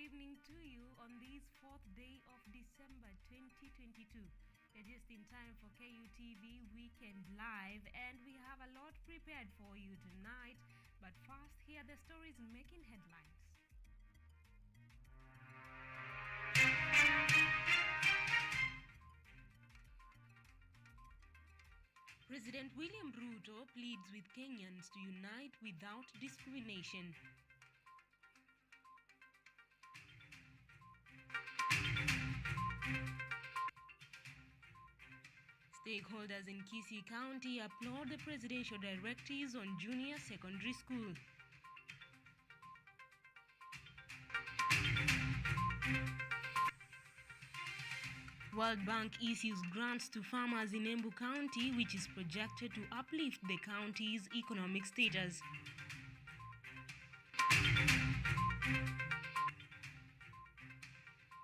evening to you on this 4th day of December 2022. You're just in time for KUTV Weekend Live, and we have a lot prepared for you tonight. But first, here are the stories making headlines. President William Ruto pleads with Kenyans to unite without discrimination. Stakeholders in Kisii County applaud the presidential directives on junior secondary school. World Bank issues grants to farmers in Embu County, which is projected to uplift the county's economic status.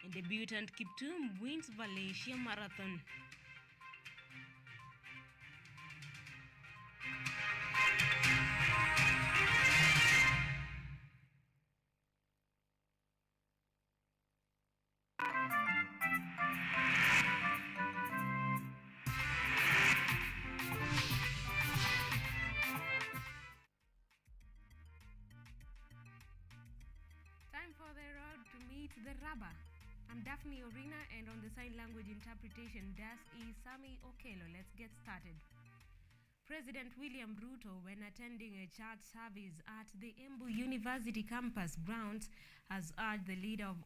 And debutant Kiptum wins Valencia Marathon. Time for the road to meet the rubber. I'm DAPHNE ORINA, and on the sign language interpretation desk is Sami Okelo. Let's get started. President William Ruto, when attending a church service at the Embu University campus grounds, has urged the leader of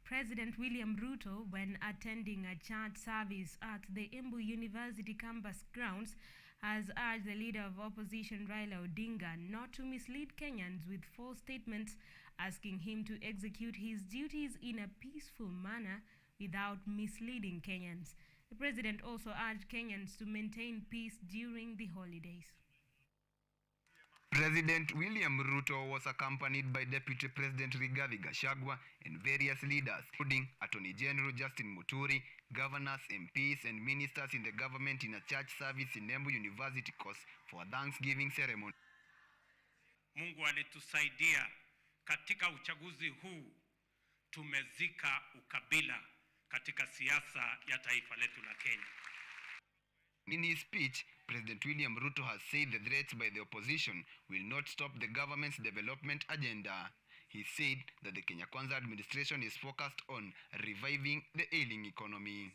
President William Ruto, when attending a church service at the Embu University campus grounds, has urged the leader of opposition Raila Odinga not to mislead Kenyans with false statements, asking him to execute his duties in a peaceful manner without misleading Kenyans. The president also urged Kenyans to maintain peace during the holidays. President William Ruto was accompanied by Deputy President Rigathi Gachagua and various leaders, including Attorney General Justin Muturi, governors, MPs, and ministers in the government in a church service in Embu University course for a Thanksgiving ceremony. Mungu alitusaidia katika uchaguzi huu, tumezika ukabila katika siasa ya taifa letu la Kenya. In his speech, President William Ruto has said the threats by the opposition will not stop the government's development agenda. He said that the Kenya Kwanza administration is focused on reviving the ailing economy.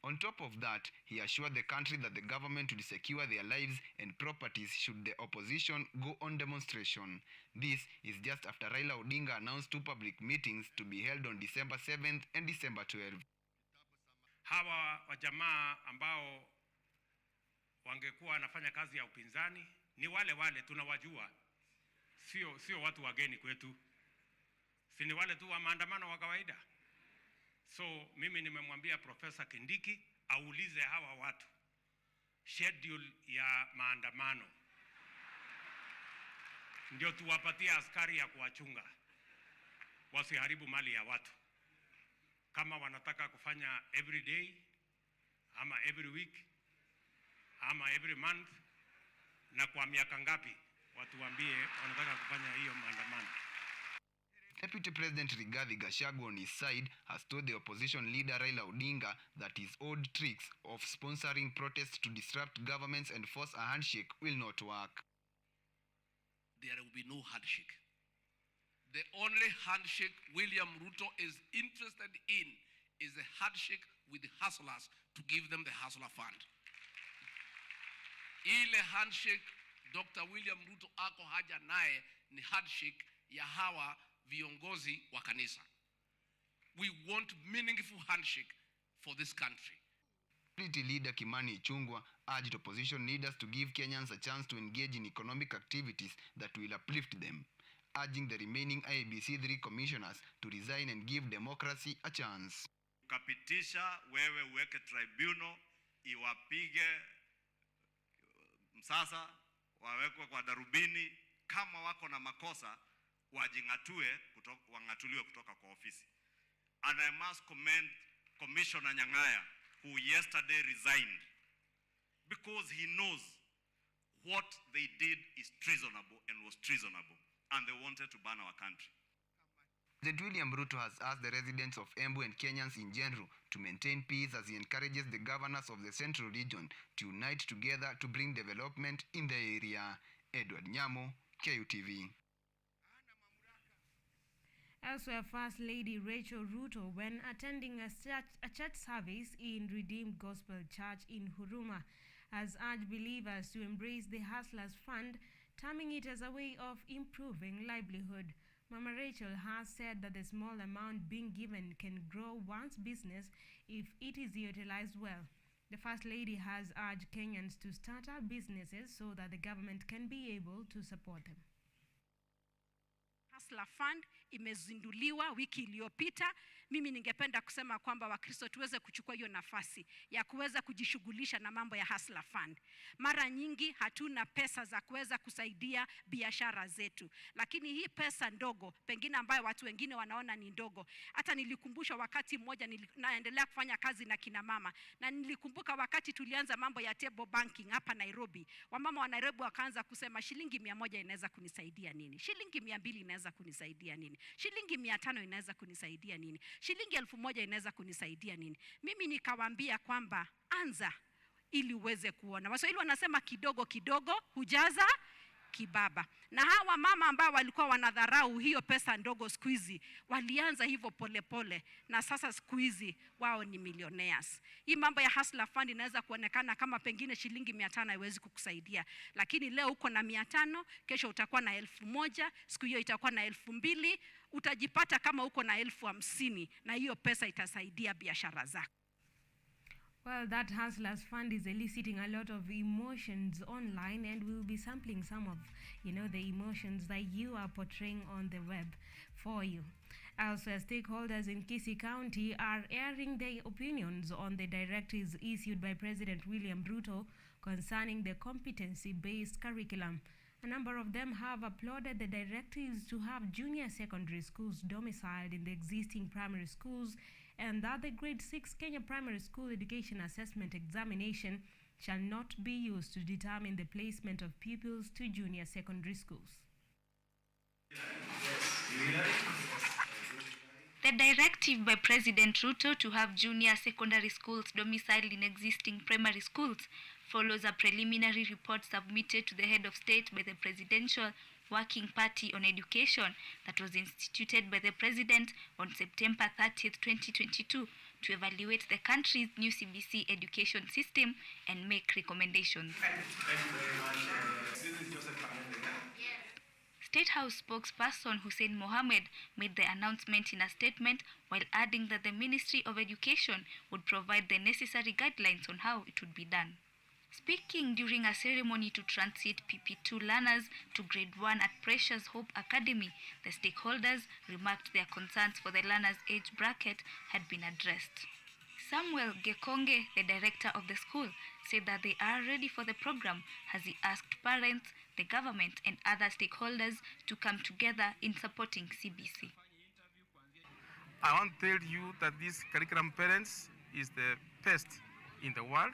On top of that, he assured the country that the government will secure their lives and properties should the opposition go on demonstration. This is just after Raila Odinga announced two public meetings to be held on December 7th and December 12th. Hawa wajamaa ambao wangekuwa wanafanya kazi ya upinzani ni wale tunawajua, sio watu wageni kwetu, si ni wale tu wa maandamano wa kawaida. So mimi nimemwambia Profesa Kindiki aulize hawa watu schedule ya maandamano, ndio tuwapatie askari ya kuwachunga wasiharibu mali ya watu. Kama wanataka kufanya every day ama every week ama every month, na kwa miaka ngapi, watu waambie wanataka kufanya hiyo maandamano. Deputy President Rigathi Gachagua on his side has told the opposition leader Raila Odinga that his old tricks of sponsoring protests to disrupt governments and force a handshake will not work. There will be no handshake. The only handshake William Ruto is interested in is a handshake with the hustlers to give them the hustler fund. Ile handshake Dr. William Ruto ako haja naye ni handshake ya hawa viongozi wa kanisa. We want meaningful handshake for this country. Party leader Kimani Ichung'wah urged opposition leaders to give Kenyans a chance to engage in economic activities that will uplift them, urging the remaining IEBC 3 commissioners to resign and give democracy a chance. Ukapitisha wewe uweke tribunal iwapige msasa, wawekwe kwa darubini, kama wako na makosa wang'atuliwe kutoka kwa ofisi. And I must commend Commissioner Nyang'aya, who yesterday resigned, because he knows what they did is treasonable and was treasonable, and they wanted to ban our country. President William Ruto has asked the residents of Embu and Kenyans in general to maintain peace as he encourages the governors of the central region to unite together to bring development in the area. Edward Nyamo, KUTV. Elsewhere, First Lady Rachel Ruto, when attending a church service in Redeemed Gospel Church in Huruma, has urged believers to embrace the Hustlers Fund, terming it as a way of improving livelihood. Mama Rachel has said that the small amount being given can grow one's business if it is utilized well. The First Lady has urged Kenyans to start up businesses so that the government can be able to support them. Hustler Fund imezinduliwa wiki iliyopita. Mimi ningependa kusema kwamba Wakristo tuweze kuchukua hiyo nafasi ya kuweza kujishughulisha na mambo ya Hustler Fund. Mara nyingi hatuna pesa za kuweza kusaidia biashara zetu, lakini hii pesa ndogo pengine ambayo watu wengine wanaona ni ndogo. Hata nilikumbusha wakati mmoja naendelea kufanya kazi na kina mama, na nilikumbuka wakati tulianza mambo ya table banking hapa Nairobi. Wamama wa Nairobi wakaanza kusema shilingi 100 inaweza kunisaidia nini? Shilingi 200 inaweza kunisaidia nini? Shilingi 500 inaweza kunisaidia nini? Shilingi 1000 inaweza kunisaidia nini? Mimi nikawaambia kwamba anza ili uweze kuona. Waswahili wanasema kidogo kidogo hujaza kibaba. Na hawa mama ambao walikuwa wanadharau hiyo pesa ndogo siku hizi walianza hivyo polepole, na sasa siku hizi wao ni millionaires. Hii mambo ya Hustler Fund inaweza kuonekana kama pengine shilingi 500 haiwezi kukusaidia, lakini leo uko na 500, kesho utakuwa na 1000, siku hiyo itakuwa na 2000, utajipata kama uko na 50,000, na hiyo pesa itasaidia biashara zako. Well, that Hustlers Fund is eliciting a lot of emotions online, and we'll be sampling some of, the emotions that you are portraying on the web for you. Also, stakeholders in Kisii County are airing their opinions on the directives issued by President William Ruto concerning the competency-based curriculum. A number of them have applauded the directives to have junior secondary schools domiciled in the existing primary schools, and that the grade 6 Kenya Primary School Education Assessment Examination shall not be used to determine the placement of pupils to junior secondary schools. The directive by President Ruto to have junior secondary schools domiciled in existing primary schools follows a preliminary report submitted to the head of state by the Presidential Working Party on Education that was instituted by the President on September 30th, 2022 to evaluate the country's new CBC education system and make recommendations. Thank you very much. This is Joseph Kamende. State House spokesperson Hussein Mohammed made the announcement in a statement while adding that the Ministry of Education would provide the necessary guidelines on how it would be done. Speaking during a ceremony to transit PP2 learners to grade 1 at Precious Hope Academy, the stakeholders remarked their concerns for the learners' age bracket had been addressed. Samuel Gekonge, the director of the school, said that they are ready for the program as he asked parents, the government and other stakeholders to come together in supporting CBC. I want to tell you that this curriculum parents is the best in the world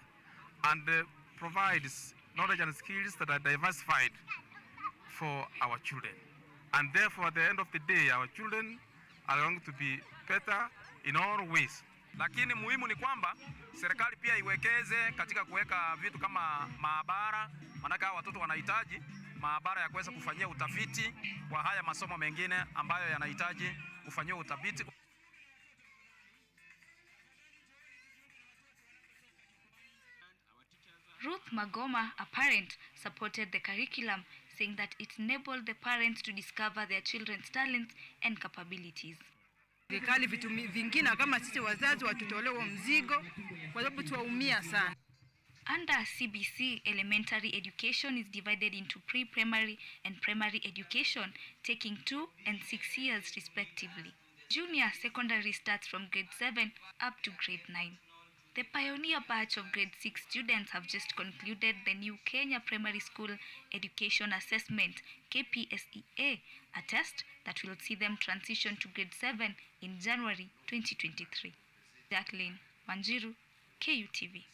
and provides knowledge and skills that are diversified for our children. And therefore, at the end of the day, our children are going to be better in all ways. Lakini muhimu ni kwamba serikali pia iwekeze katika kuweka vitu kama maabara, maana watoto wanahitaji maabara ya kuweza kufanyia utafiti wa haya masomo mengine ambayo yanahitaji kufanyia utafiti. Ruth Magoma, a parent, supported the curriculum, saying that it enabled the parents to discover their children's talents and capabilities. Serikali vitu vingine kama sisi wazazi watutolewe mzigo kwa sababu tuwaumia sana. Under CBC, elementary education is divided into pre-primary and primary education, taking 2 and 6 years respectively. Junior secondary starts from grade 7 up to grade 9. The pioneer batch of grade 6 students have just concluded the new Kenya Primary School Education Assessment, KPSEA, a test that will see them transition to grade 7 in January 2023. Jacqueline Wanjiru, KUTV.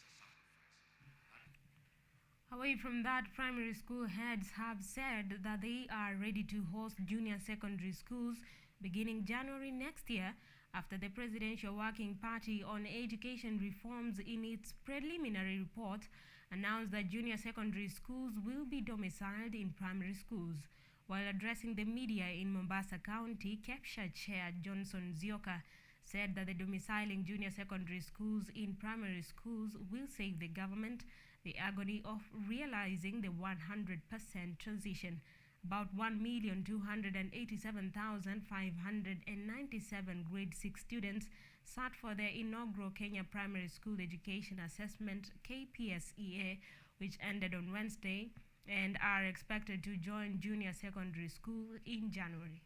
Away from that, primary school heads have said that they are ready to host junior secondary schools beginning January next year, after the Presidential Working Party on Education Reforms in its preliminary report announced that junior secondary schools will be domiciled in primary schools. While addressing the media in Mombasa County, KEPSHA Chair Johnson Zioka said that the domiciling junior secondary schools in primary schools will save the government the agony of realizing the 100% transition. About 1,287,597 grade 6 students sat for their inaugural Kenya Primary School Education Assessment, KPSEA, which ended on Wednesday, and are expected to join junior secondary school in January.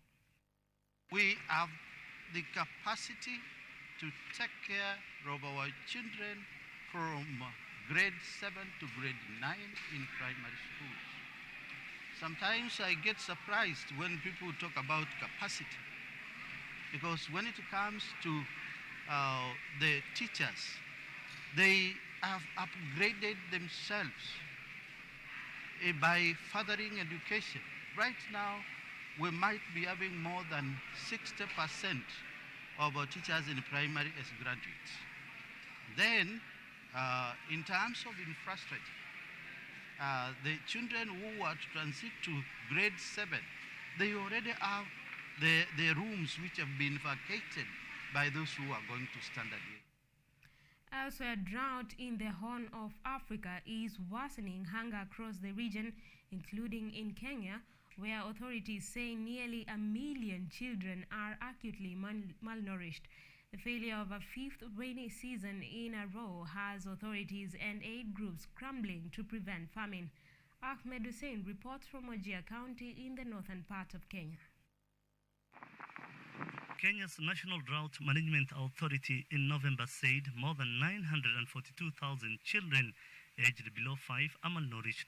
We have the capacity to take care of our children from grade 7 to grade 9 in primary schools. Sometimes I get surprised when people talk about capacity, because when it comes to the teachers, they have upgraded themselves by furthering education. Right now, we might be having more than 60% of our teachers in primary as graduates. Then, in terms of infrastructure, the children who are to transit to grade 7, they already have the rooms which have been vacated by those who are going to standard 8. Also, a drought in the Horn of Africa is worsening hunger across the region, including in Kenya, where authorities say nearly 1 million children are acutely malnourished. The failure of a 5th rainy season in a row has authorities and aid groups scrambling to prevent famine. Ahmed Hussein reports from Wajir County in the northern part of Kenya. Kenya's National Drought Management Authority in November said more than 942,000 children aged below 5 are malnourished,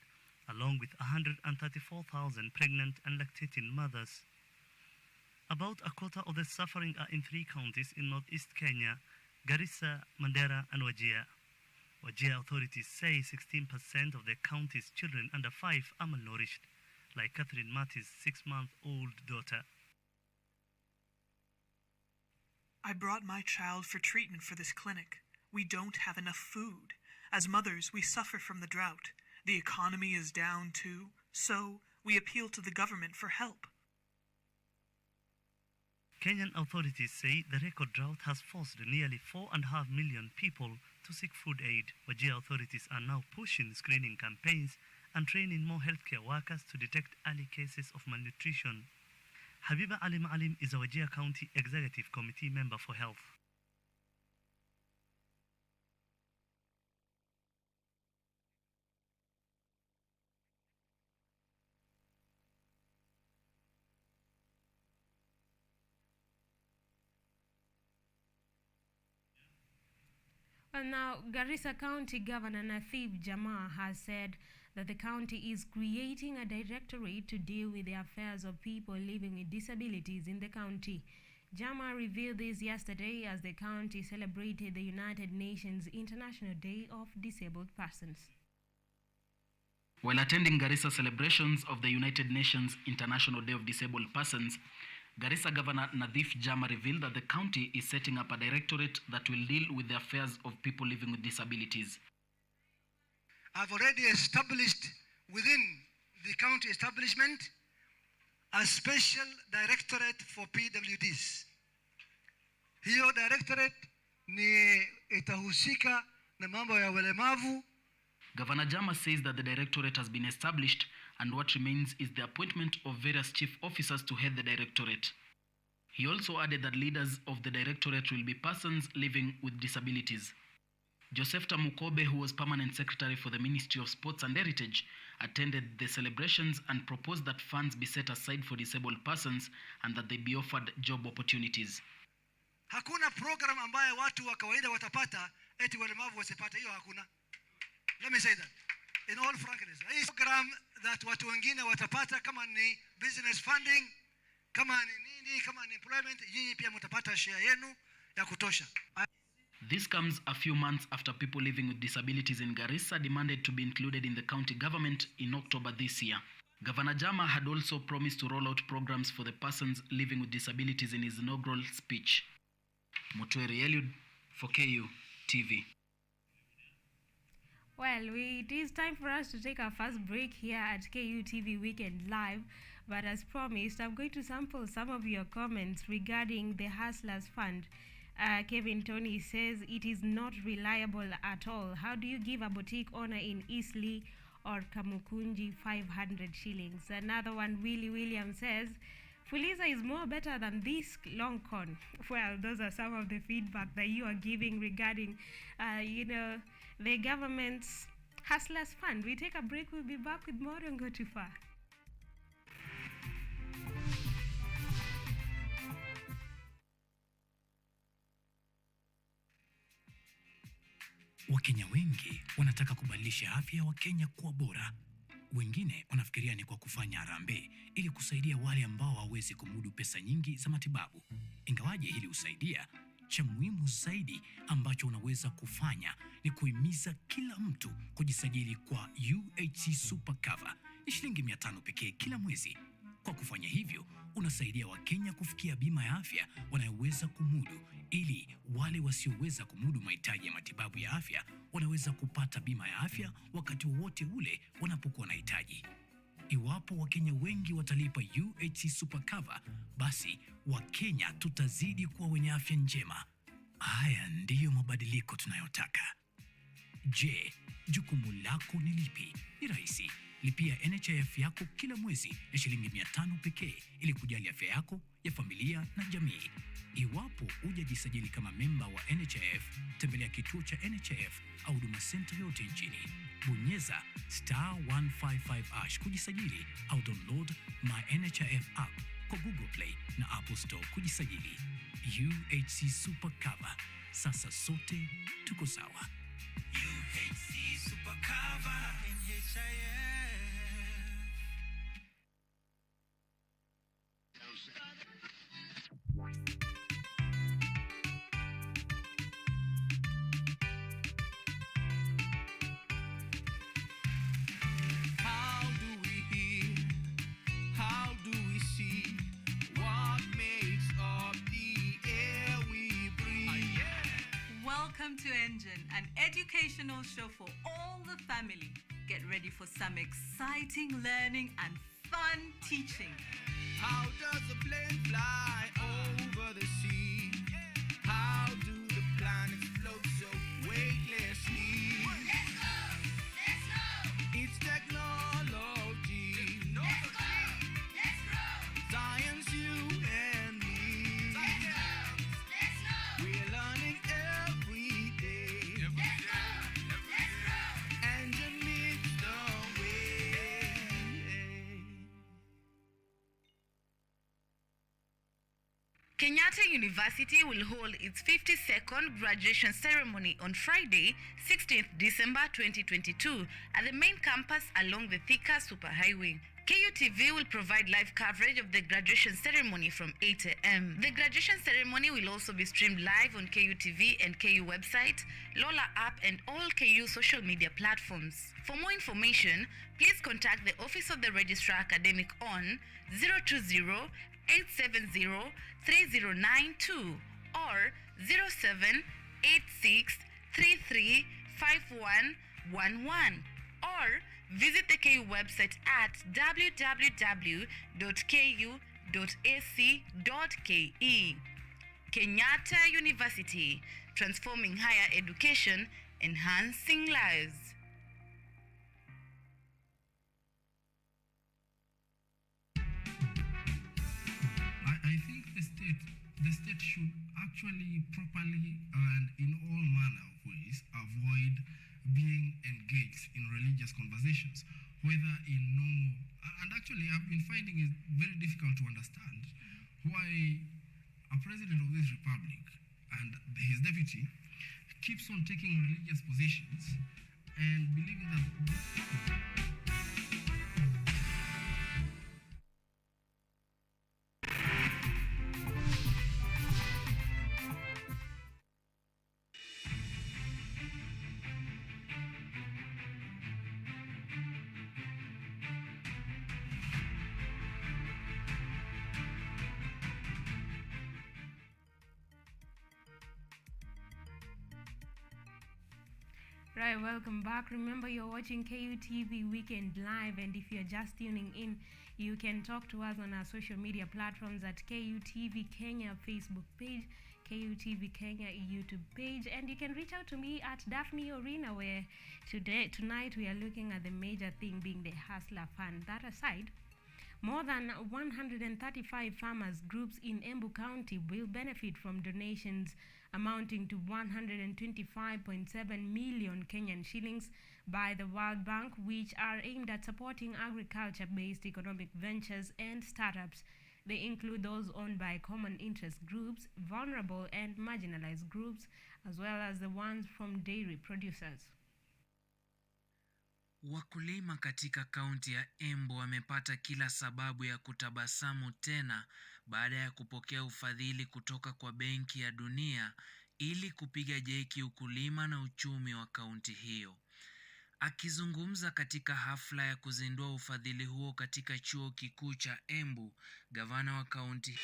along with 134,000 pregnant and lactating mothers. About a quarter of the suffering are in 3 counties in northeast Kenya: Garissa, Mandera, and Wajir. Wajir authorities say 16% of the county's children under 5 are malnourished, like Catherine Marty's 6-month-old daughter. I brought my child for treatment for this clinic. We don't have enough food. As mothers, we suffer from the drought. The economy is down too, so we appeal to the government for help. Kenyan authorities say the record drought has forced nearly 4.5 million people to seek food aid. Wajir authorities are now pushing screening campaigns and training more healthcare workers to detect early cases of malnutrition. Habiba Ali Maalim is a Wajir County Executive Committee member for health. Well, now, Garissa County Governor Nathib Jammeh has said that the county is creating a directorate to deal with the affairs of people living with disabilities in the county. Jammeh revealed this yesterday as the county celebrated the United Nations International Day of Disabled Persons. While attending Garissa celebrations of the United Nations International Day of Disabled Persons, Garissa Governor Nadhif Jama revealed that the county is setting up a directorate that will deal with the affairs of people living with disabilities. I've already established within the county establishment a special directorate for PWDs. Hiyo directorate ni itahusika na mambo ya walemavu. Governor Jama says that the directorate has been established and what remains is the appointment of various chief officers to head the directorate. He also added that leaders of the directorate will be persons living with disabilities. Joseph Tamukobe, who was permanent secretary for the Ministry of Sports and Heritage, attended the celebrations and proposed that funds be set aside for disabled persons and that they be offered job opportunities. Hakuna program ambayo watu wa kawaida watapata eti walemavu wasipata, hiyo hakuna. Let me say that in all frankness. Hii program that watu wengine watapata kama ni business funding, kama ni nini, kama ni employment, nyinyi pia mtapata share yenu ya kutosha. This comes a few months after people living with disabilities in Garissa demanded to be included in the county government in October this year. Governor Jama had also promised to roll out programs for the persons living with disabilities in his inaugural speech. Mutweri Eliud for KU TV. Well, it is time for us to take our first break here at KU TV Weekend Live. But as promised, I'm going to sample some of your comments regarding the Hustlers Fund. Kevin Tony says it is not reliable at all. How do you give a boutique owner in Eastleigh or Kamukunji 500 shillings? Another one, Willie Williams, says Fuliza is more better than this long con. Well, those are some of the feedback that you are giving regarding, the government's Hustlers Fund. We take a break. We'll be back with more. Don't go too far. Wakenya wengi wanataka kubadilisha afya ya Wakenya kuwa bora. Wengine wanafikiria ni kwa kufanya harambee ili kusaidia wale ambao hawawezi kumudu pesa nyingi za matibabu. Ingawaje hili husaidia, cha muhimu zaidi ambacho unaweza kufanya ni kuhimiza kila mtu kujisajili kwa UHC Super Cover. Ni shilingi 500 pekee kila mwezi. Kwa kufanya hivyo, unasaidia Wakenya kufikia bima ya afya wanayoweza kumudu, ili wale wasioweza kumudu mahitaji ya matibabu ya afya wanaweza kupata bima ya afya wakati wowote ule wanapokuwa na hitaji. Iwapo Wakenya wengi watalipa UHC Super Cover, basi Wakenya tutazidi kuwa wenye afya njema. Haya ndiyo mabadiliko tunayotaka. Je, jukumu lako ni lipi? Ni rahisi. Lipia NHIF yako kila mwezi ya shilingi 500 pekee ili kujali afya yako, ya familia na jamii. Iwapo hujajisajili kama memba wa NHIF, tembelea kituo cha NHIF au Huduma Center yote nchini. Bonyeza *155# kujisajili au download My NHIF app kwa Google Play na Apple Store kujisajili. UHC Super Cover. Sasa sote tuko sawa. UHC Super Cover. NHIF. Welcome to Engine, an educational show for all the family. Get ready for some exciting learning and fun teaching. How does a plane fly over the sea? How do the planets float so weightlessly? Let's go! Let's go! It's technology. Let's grow! Science, you and me. Let's go! We're learning every day. Let's go! Let's grow! Engine leads the way. Kenyatta University will hold its 52nd graduation ceremony on Friday, 16th December 2022 at the main campus along the Thika Superhighway. KUTV will provide live coverage of the graduation ceremony from 8 a.m. The graduation ceremony will also be streamed live on KUTV and KU website, Lola app and all KU social media platforms. For more information, please contact the Office of the Registrar Academic on 020-870-3092 or 0786335111 or visit the KU website at www.ku.ac.ke. Kenyatta University, transforming higher education, enhancing lives. I think the state should actually properly and in all manner of ways avoid being engaged in religious conversations, whether in normal, and actually I've been finding it very difficult to understand why a president of this republic and his deputy keeps on taking religious positions and believing that Right, welcome back. Remember, you're watching KUTV Weekend Live, and if you're just tuning in, you can talk to us on our social media platforms at KUTV Kenya Facebook page, KUTV Kenya YouTube page, and you can reach out to me at DAPHNE ORINA, where tonight we are looking at the major thing being the Hustler Fund. That aside, more than 135 farmers groups in Embu County will benefit from donations amounting to 125.7 million Kenyan shillings by the World Bank, which are aimed at supporting agriculture-based economic ventures and startups. They include those owned by common interest groups, vulnerable and marginalized groups, as well as the ones from dairy producers. Wakulima katika kaunti ya Embu wamepata kila sababu ya kutabasamu tena baada ya kupokea ufadhili kutoka kwa Benki ya Dunia ili kupiga jeki ukulima na uchumi wa kaunti hiyo. Akizungumza katika hafla ya kuzindua ufadhili huo katika chuo kikuu cha Embu, gavana wa kaunti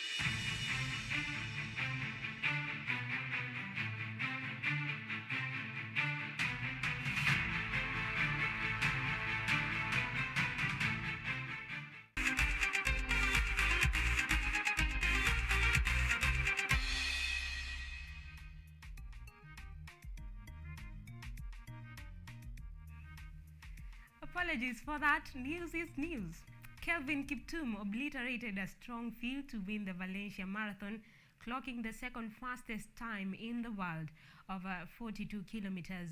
Apologies for that. News is news. Kelvin Kiptum obliterated a strong field to win the Valencia Marathon, clocking the second fastest time in the world, over 42 kilometers.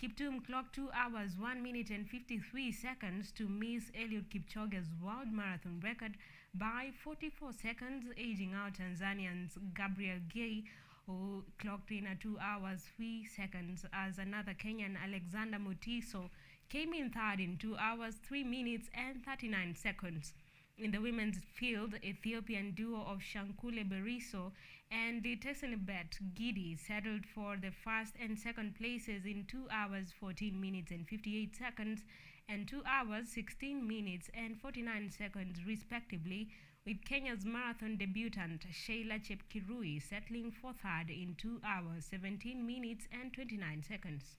Kiptum clocked 2 hours, 1 minute and 53 seconds to miss Eliud Kipchoge's world marathon record by 44 seconds, edging out Tanzanian's Gabriel Gay, who clocked in at 2 hours, 3 seconds, as another Kenyan, Alexander Mutiso, came in third in 2 hours, 3 minutes and 39 seconds. In the women's field, Ethiopian duo of Shankule Beriso and Tesenibet Gidi settled for the first and second places in 2 hours, 14 minutes and 58 seconds and 2 hours, 16 minutes and 49 seconds respectively, with Kenya's marathon debutant Sheila Chepkirui settling for third in 2 hours, 17 minutes and 29 seconds.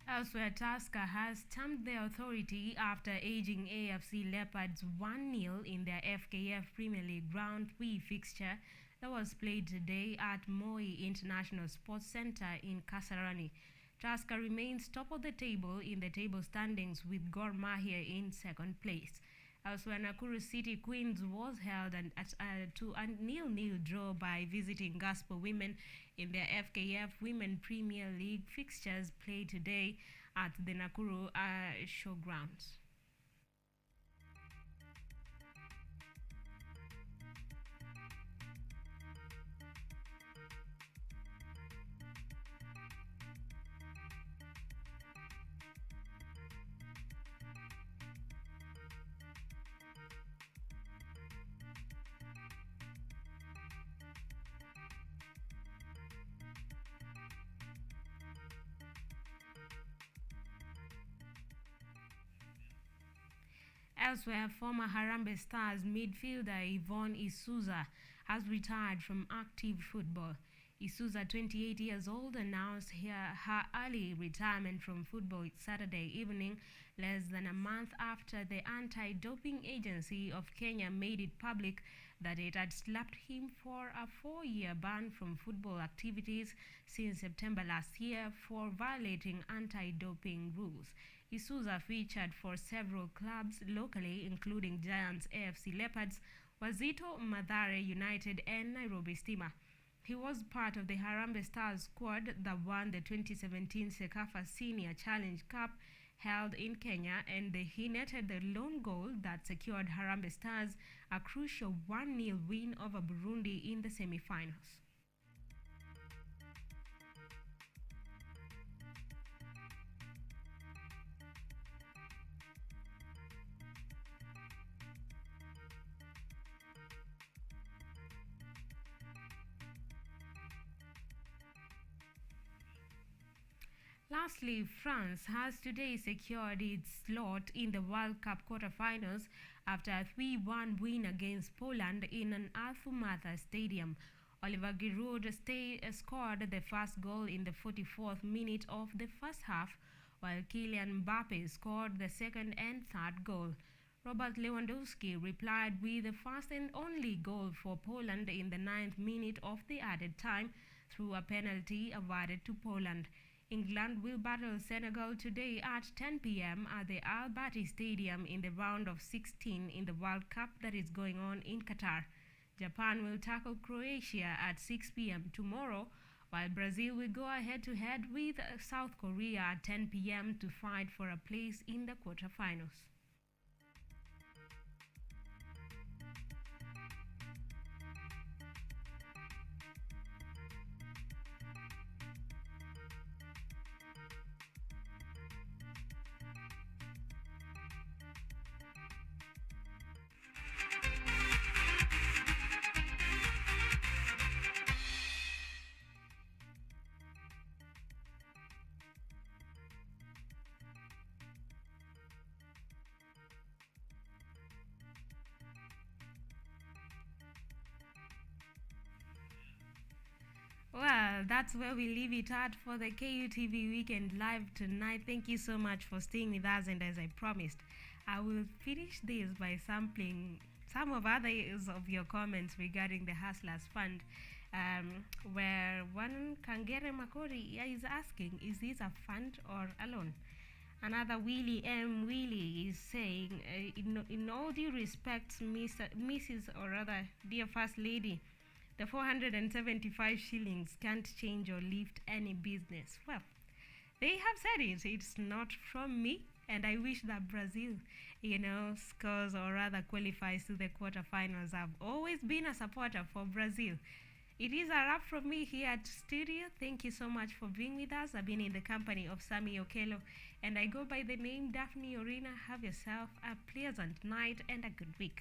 Elsewhere, Tusker has stamped their authority after edging AFC Leopards 1-0 in their FKF Premier League Round 3 fixture that was played today at Moi International Sports Centre in Kasarani. Tusker remains top of the table in the table standings with Gor Mahia in second place. Elsewhere, Nakuru City Queens was held to a 0-0 draw by visiting Gospel Women in their FKF Women Premier League fixtures played today at the Nakuru Showgrounds. Elsewhere, former Harambee Stars midfielder Yvonne Isuza has retired from active football. Isuza, 28 years old, announced her early retirement from football Saturday evening, less than a month after the Anti-Doping Agency of Kenya made it public that it had slapped him for a 4-year ban from football activities since September last year for violating anti-doping rules. Isuza featured for several clubs locally, including Giants AFC Leopards, Wazito Mathare United and Nairobi Stima. He was part of the Harambee Stars squad that won the 2017 Sekafa Senior Challenge Cup held in Kenya, and he netted the lone goal that secured Harambee Stars a crucial 1-0 win over Burundi in the semi-finals. Lastly, France has today secured its slot in the World Cup quarterfinals after a 3-1 win against Poland in an Alpha Stadium. Oliver Giroud scored the first goal in the 44th minute of the first half, while Kylian Mbappe scored the second and third goal. Robert Lewandowski replied with the first and only goal for Poland in the 9th minute of the added time through a penalty awarded to Poland. England will battle Senegal today at 10 p.m. at the Al Bati Stadium in the round of 16 in the World Cup that is going on in Qatar. Japan will tackle Croatia at 6 p.m. tomorrow, while Brazil will go head-to-head with South Korea at 10 p.m. to fight for a place in the quarterfinals. Well, that's where we leave it at for the KUTV Weekend Live tonight. Thank you so much for staying with us, and as I promised, I will finish this by sampling some of others of your comments regarding the Hustlers Fund, where one Kangere Makori is asking, is this a fund or a loan? Another Willie M. Willie is saying, in all due respect, Mrs. or rather, dear First Lady, the 475 shillings can't change or lift any business. Well, they have said it. It's not from me. And I wish that Brazil, scores or rather qualifies to the quarterfinals. I've always been a supporter for Brazil. It is a wrap from me here at studio. Thank you so much for being with us. I've been in the company of Sami Okello, and I go by the name Daphne Orina. Have yourself a pleasant night and a good week.